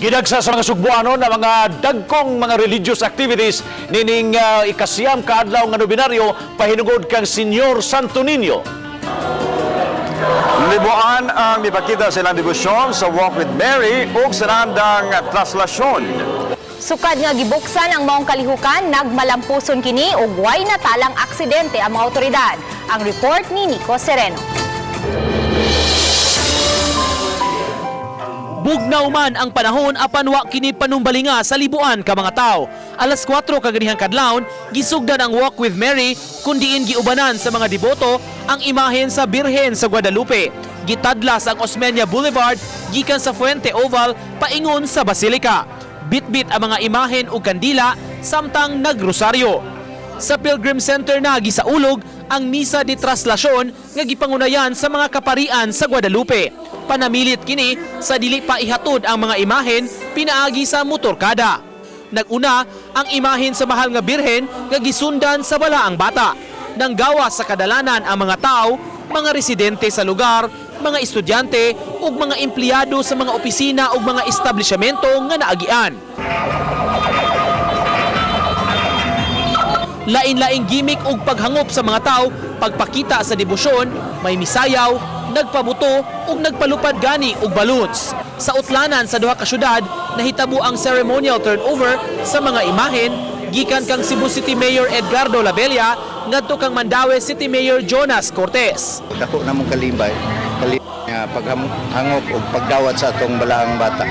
Gidagsa sa mga Sugbuanon na mga dagkong mga religious activities nining ikasiyam kaadlaw nga nobinaryo pahinungod kang Senyor Santo Niño. Libuan ang mipakita silang debosyon sa Walk with Mary o sa randang traslasyon. Sukad nga gibuksan ang maong kalihukan, nagmalampuson kini og way natalang aksidente ang mga otoridad. Ang report ni Nico Sereno. Bugnaw man ang panahon apan wa kini panumbalinga sa libuan ka mga tao. Alas 4 kaganihang kadlawon, gisugdan ang Walk with Mary kun diin giubanan sa mga deboto ang imahen sa Birhen sa Guadalupe. Gitadlas ang Osmeña Boulevard gikan sa Fuente Oval paingon sa Basilica. Bitbit ang mga imahen ug kandila samtang nagrosaryo. Sa Pilgrim Center na gisaulog ang misa de traslasyon nga gipangunayan sa mga kaparian sa Guadalupe. Panamilit kini sa dili pa ihatod ang mga imahen pinaagi sa motorkada. Naguna ang imahen sa mahal nga Birhen nga gisundan sa balaang bata. Nanggawa sa kadalanan ang mga tao, mga residente sa lugar, mga estudyante ug mga empleyado sa mga opisina ug mga establishmento nga naagian. Lain-laing gimik ug paghangop sa mga tao, pagpakita sa debosyon, may misayaw, nagpabuto ug nagpalupad gani og balloons. Sa utlanan sa duha ka syudad, nahitabo ang ceremonial turnover sa mga imahen gikan kang Cebu City Mayor Edgardo Labella ngadto kang Mandaue City Mayor Jonas Cortez. Dako namong kalimbay nga paghangop o pagdawat sa atong balaang bata.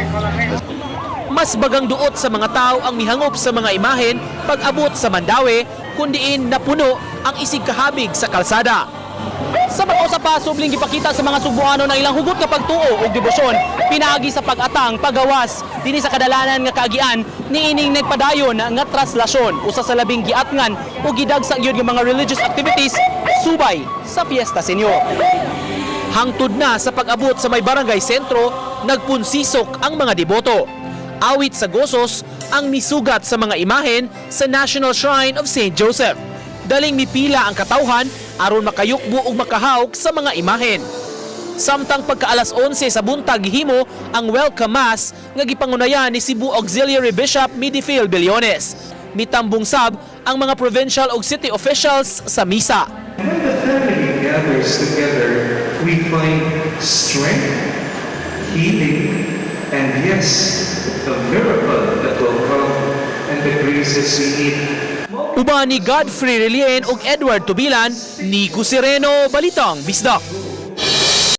Mas bagang duot sa mga tao ang mihangop sa mga imahen pag-abot sa Mandaue kundiin napuno ang isig kahabig sa kalsada. Sa pag-usa pa, subling gipakita sa mga Sugbuanon ang ilang hugot nga pagtuo ug debosyon pinaagi sa pag-atang pagawas dinhi sa kadalanan nga kaagian niining nagpadayon nga traslasyon usa sa labing giatngan ug gidagsang gyud nga mga religious activities subay sa Fiesta Senyor. Hangtod na sa pag-abot sa may barangay sentro, nagpunsisok ang mga deboto. Awit sa gosos ang misugat sa mga imahen sa National Shrine of St. Joseph. Daling mipila ang katawhan aron makayukbo ug makahawk sa mga imahen. Samtang pagka-alas 11 sa buntag gihimo ang welcome mass nga gipangunayan ni Cebu Auxiliary Bishop Midifil Billones. Mitambong sab ang mga provincial ug city officials sa misa. When the family gathers together, we find strength, healing, and yes, the miracle that will come and the graces we need. Uban ni Godfrey Relien ug Edward Tubilan, Nico Sereno, Balitang Bisdak.